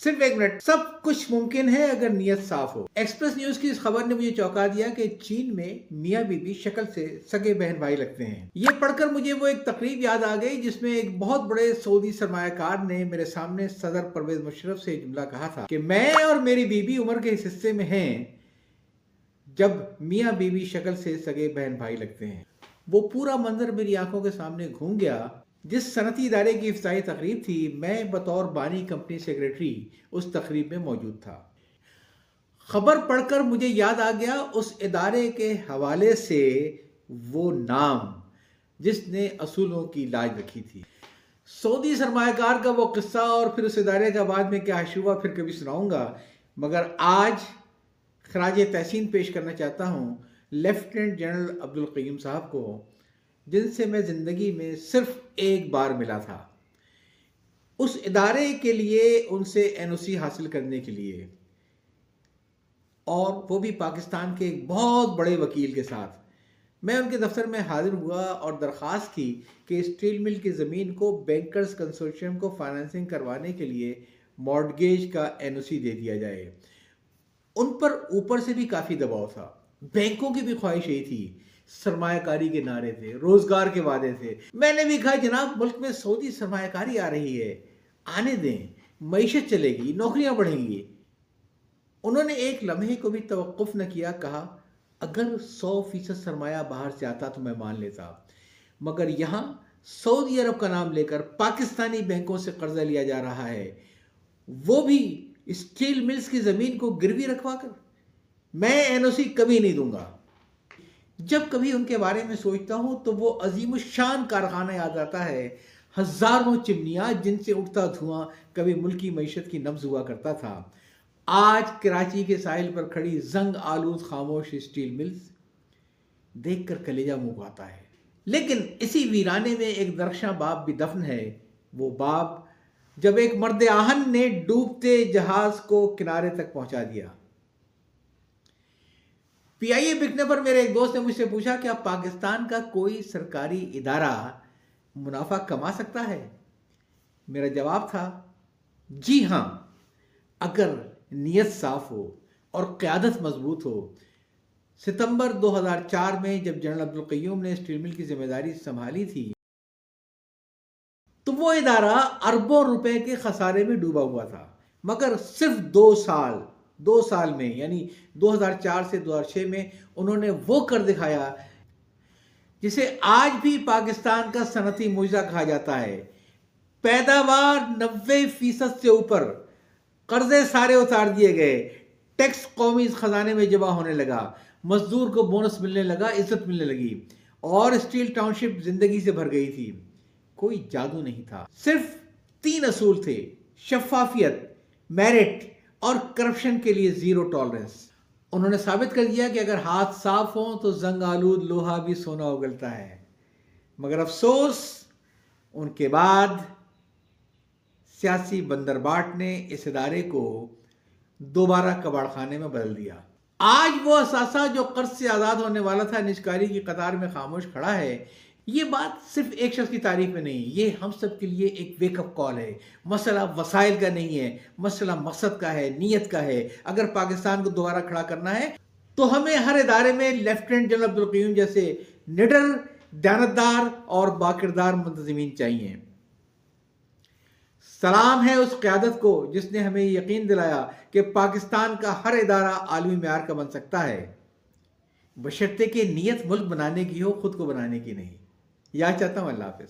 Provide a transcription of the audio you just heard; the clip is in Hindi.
सिर्फ एक मिनट। सब कुछ मुमकिन है अगर नीयत साफ हो। एक्सप्रेस न्यूज की इस खबर ने मुझे चौंका दिया कि चीन में मियां बीबी शक्ल से सगे बहन भाई लगते हैं। ये पढ़कर मुझे वो एक तकरीब याद आ गई जिसमें एक बहुत बड़े सऊदी सरमायाकार ने मेरे सामने सदर परवेज मुशर्रफ से जुमला कहा था कि मैं और मेरी बीबी उम्र के इस हिस्से में हैं जब मियां बीबी शक्ल से सगे बहन भाई लगते हैं। वो पूरा मंजर मेरी आंखों के सामने घूम गया। जिस सनती इदारे की इफ्ताही तकरीब थी, मैं बतौर बानी कंपनी सेक्रेटरी उस तकरीब में मौजूद था। खबर पढ़कर मुझे याद आ गया उस इदारे के हवाले से वो नाम जिसने असूलों की लाज रखी थी। सऊदी सरमायाकार का वो किस्सा और फिर उस इदारे का बाद में क्या हुआ फिर कभी सुनाऊंगा, मगर आज खराज तहसीन पेश करना चाहता हूँ लेफ्टिनेंट जनरल अब्दुल क़य्यूम साहब को, जिनसे मैं ज़िंदगी में सिर्फ एक बार मिला था। उस इदारे के लिए उनसे एनओसी हासिल करने के लिए, और वो भी पाकिस्तान के एक बहुत बड़े वकील के साथ। मैं उनके दफ्तर में हाजिर हुआ और दरख्वास्त की कि स्टील मिल की ज़मीन को बैंकर्स कंसोर्शियम को फाइनेंसिंग करवाने के लिए मॉर्टगेज का एनओसी दे दिया जाए। उन पर ऊपर से भी काफ़ी दबाव था, बैंकों की भी ख्वाहिश यही थी, सरमायाकारी के नारे थे, रोजगार के वादे थे। मैंने भी कहा जनाब मुल्क में सऊदी सरमायाकारी आ रही है, आने दें, मईशत चलेगी, नौकरियां बढ़ेंगी। उन्होंने एक लम्हे को भी तवक्कुफ न किया, कहा अगर 100% सरमाया बाहर से आता तो मैं मान लेता, मगर यहाँ सऊदी अरब का नाम लेकर पाकिस्तानी बैंकों से कर्जा लिया जा रहा है, वो भी स्टील मिल्स की जमीन को गिरवी रखवा कर। मैं एनओसी कभी नहीं दूंगा। जब कभी उनके बारे में सोचता हूं तो वो अजीम शान कारखाना याद आता है, हजारों चिमनियां जिनसे उठता धुआं कभी मुल्की मईशत की नब्ज हुआ करता था। आज कराची के साहिल पर खड़ी जंग आलूद खामोश स्टील मिल्स देखकर कलेजा मुंह आता है। लेकिन इसी वीराने में एक दरख्शां बाब भी दफन है। वो बाब जब एक मर्द आहन ने डूबते जहाज को किनारे तक पहुंचा दिया। पीआईए बिकने पर मेरे एक दोस्त ने मुझसे पूछा क्या पाकिस्तान का कोई सरकारी इदारा मुनाफा कमा सकता है? मेरा जवाब था जी हां, अगर नीयत साफ हो और क़यादत मजबूत हो। सितंबर 2004 में जब जनरल अब्दुल क़य्यूम ने स्टील मिल की जिम्मेदारी संभाली थी तो वो इदारा अरबों रुपए के खसारे में डूबा हुआ था, मगर सिर्फ 2 साल में यानी 2004 से 2006 में उन्होंने वो कर दिखाया जिसे आज भी पाकिस्तान का सनती मुजरा कहा जाता है। पैदावार 90% से ऊपर, कर्जे सारे उतार दिए गए, टैक्स कौमी खजाने में जमा होने लगा, मजदूर को बोनस मिलने लगा, इज्जत मिलने लगी और स्टील टाउनशिप जिंदगी से भर गई थी। कोई जादू नहीं था, सिर्फ 3 असूल थे, शफाफियत, मेरिट और करप्शन के लिए जीरो टॉलरेंस। उन्होंने साबित कर दिया कि अगर हाथ साफ हों तो जंग आलूद लोहा भी सोना उगलता है। मगर अफसोस, उनके बाद सियासी बंदरबाट ने इस इदारे को दोबारा कबाड़खाने में बदल दिया। आज वो असासा जो कर्ज से आजाद होने वाला था निजकारी की कतार में खामोश खड़ा है। ये बात सिर्फ एक शख्स की तारीफ में नहीं, ये हम सब के लिए एक वेकअप कॉल है। मसला वसाइल का नहीं है, मसला मकसद का है, नीयत का है। अगर पाकिस्तान को दोबारा खड़ा करना है तो हमें हर इदारे में लेफ्टिनेंट जनरल अब्दुल क़य्यूम जैसे निडर, दयानतदार और बाकिरदार मुंतज़िमीन चाहिए। सलाम है उस क़यादत को जिसने हमें यकीन दिलाया कि पाकिस्तान का हर इदारा आलमी मेयार का बन सकता है, बशर्ते कि नीयत मुल्क बनाने की हो, खुद को बनाने की नहीं। याद चाहता हूँ। अल्लाह हाफ़िज़।